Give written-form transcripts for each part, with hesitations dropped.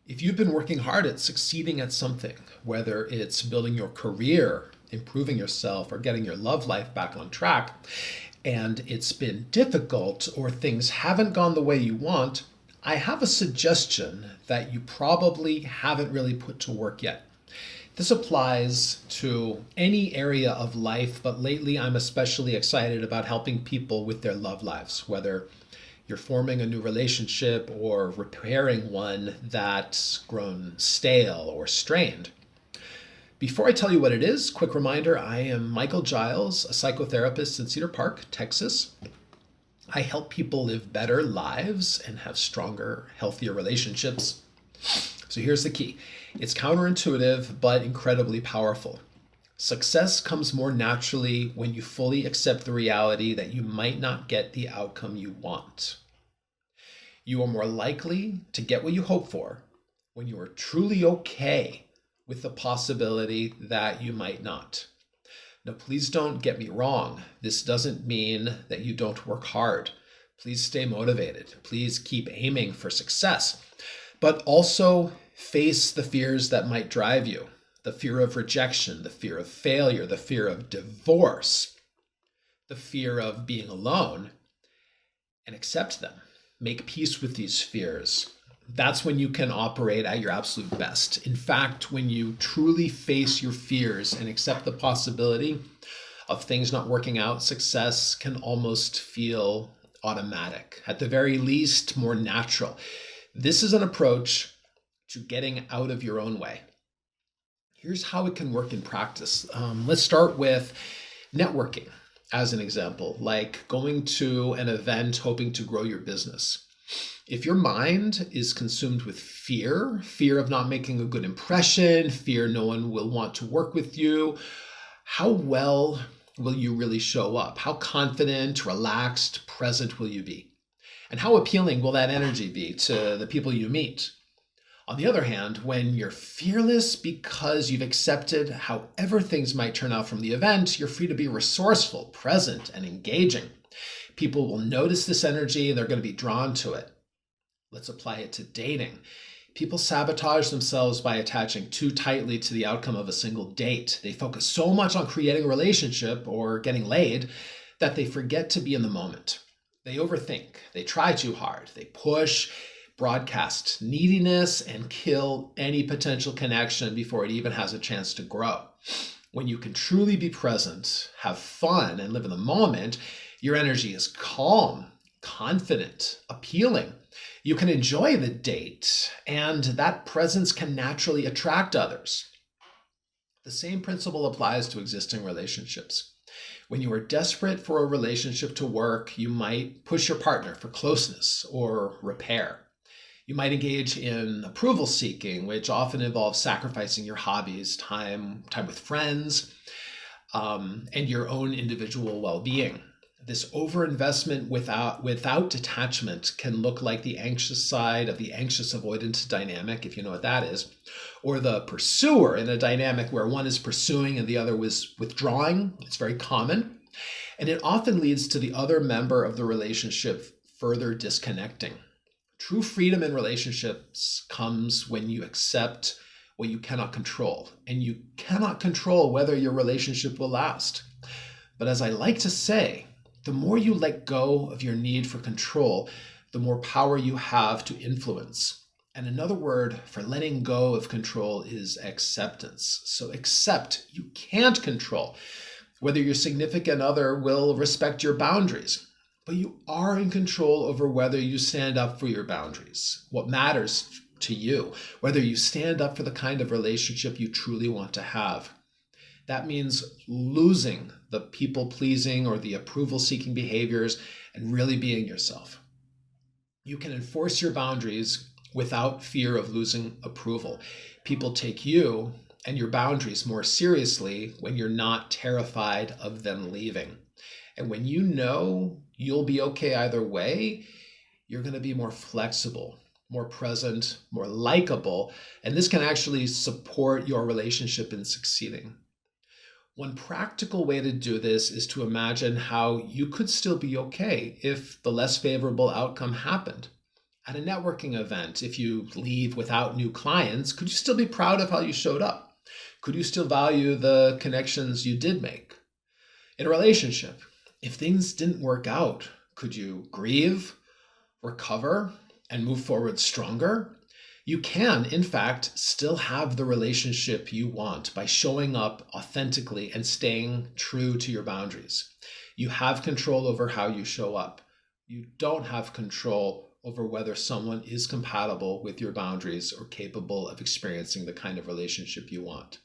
If you've been working hard at succeeding at something, whether it's building your career, improving yourself, or getting your love life back on track, and it's been difficult or things haven't gone the way you want, I have a suggestion that you probably haven't really put to work yet. This applies to any area of life, but lately I'm especially excited about helping people with their love lives, whether you're forming a new relationship or repairing one that's grown stale or strained. Before I tell you what it is, quick reminder, I am Michael Giles, a psychotherapist in Cedar Park, Texas. I help people live better lives and have stronger, healthier relationships. So here's the key. It's counterintuitive, but incredibly powerful. Success comes more naturally when you fully accept the reality that you might not get the outcome you want. You are more likely to get what you hope for when you are truly okay with the possibility that you might not. Now, please don't get me wrong. This doesn't mean that you don't work hard. Please stay motivated. Please keep aiming for success, but also face the fears that might drive you. The fear of rejection, the fear of failure, the fear of divorce, the fear of being alone, and accept them. Make peace with these fears. That's when you can operate at your absolute best. In fact, when you truly face your fears and accept the possibility of things not working out, success can almost feel automatic, at the very least, more natural. This is an approach to getting out of your own way. Here's how it can work in practice. Let's start with networking as an example, like going to an event hoping to grow your business. If your mind is consumed with fear of not making a good impression, fear no one will want to work with you, how well will you really show up? How confident, relaxed, present will you be? And how appealing will that energy be to the people you meet? On the other hand, when you're fearless because you've accepted however things might turn out from the event, you're free to be resourceful, present, and engaging. People will notice this energy and they're going to be drawn to it. Let's apply it to dating. People sabotage themselves by attaching too tightly to the outcome of a single date. They focus so much on creating a relationship or getting laid that they forget to be in the moment. They overthink, they try too hard, they push, broadcast neediness, and kill any potential connection before it even has a chance to grow. When you can truly be present, have fun, and live in the moment, your energy is calm, confident, appealing. You can enjoy the date, and that presence can naturally attract others. The same principle applies to existing relationships. When you are desperate for a relationship to work, you might push your partner for closeness or repair. You might engage in approval seeking, which often involves sacrificing your hobbies, time with friends, and your own individual well-being. This overinvestment without detachment can look like the anxious side of the anxious avoidance dynamic, if you know what that is, or the pursuer in a dynamic where one is pursuing and the other is withdrawing. It's very common, and it often leads to the other member of the relationship further disconnecting. True freedom in relationships comes when you accept what you cannot control, and you cannot control whether your relationship will last. But as I like to say, the more you let go of your need for control, the more power you have to influence. And another word for letting go of control is acceptance. So accept you can't control whether your significant other will respect your boundaries, but you are in control over whether you stand up for your boundaries, what matters to you, whether you stand up for the kind of relationship you truly want to have. That means losing the people-pleasing or the approval-seeking behaviors and really being yourself. You can enforce your boundaries without fear of losing approval. People take you and your boundaries more seriously when you're not terrified of them leaving. And when you know you'll be okay either way, you're going to be more flexible, more present, more likable, and this can actually support your relationship in succeeding. One practical way to do this is to imagine how you could still be okay if the less favorable outcome happened. At a networking event, if you leave without new clients, could you still be proud of how you showed up? Could you still value the connections you did make? In a relationship, if things didn't work out, could you grieve, recover, and move forward stronger? You can, in fact, still have the relationship you want by showing up authentically and staying true to your boundaries. You have control over how you show up. You don't have control over whether someone is compatible with your boundaries or capable of experiencing the kind of relationship you want.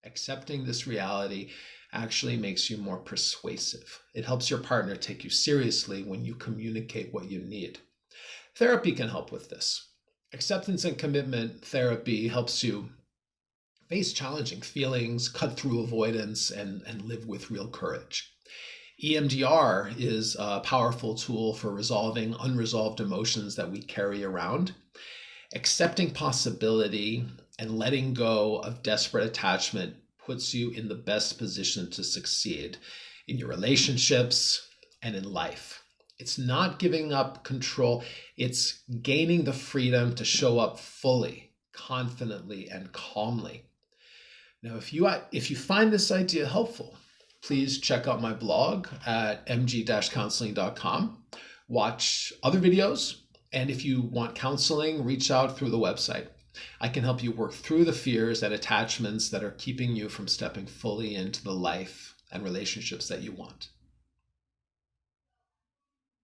Accepting this reality actually makes you more persuasive. It helps your partner take you seriously when you communicate what you need. Therapy can help with this. Acceptance and commitment therapy helps you face challenging feelings, cut through avoidance, and live with real courage. EMDR is a powerful tool for resolving unresolved emotions that we carry around. Accepting possibility and letting go of desperate attachment puts you in the best position to succeed in your relationships and in life. It's not giving up control. It's gaining the freedom to show up fully, confidently, and calmly. Now, if you find this idea helpful, please check out my blog at mg-counseling.com. Watch other videos. And if you want counseling, reach out through the website. I can help you work through the fears and attachments that are keeping you from stepping fully into the life and relationships that you want.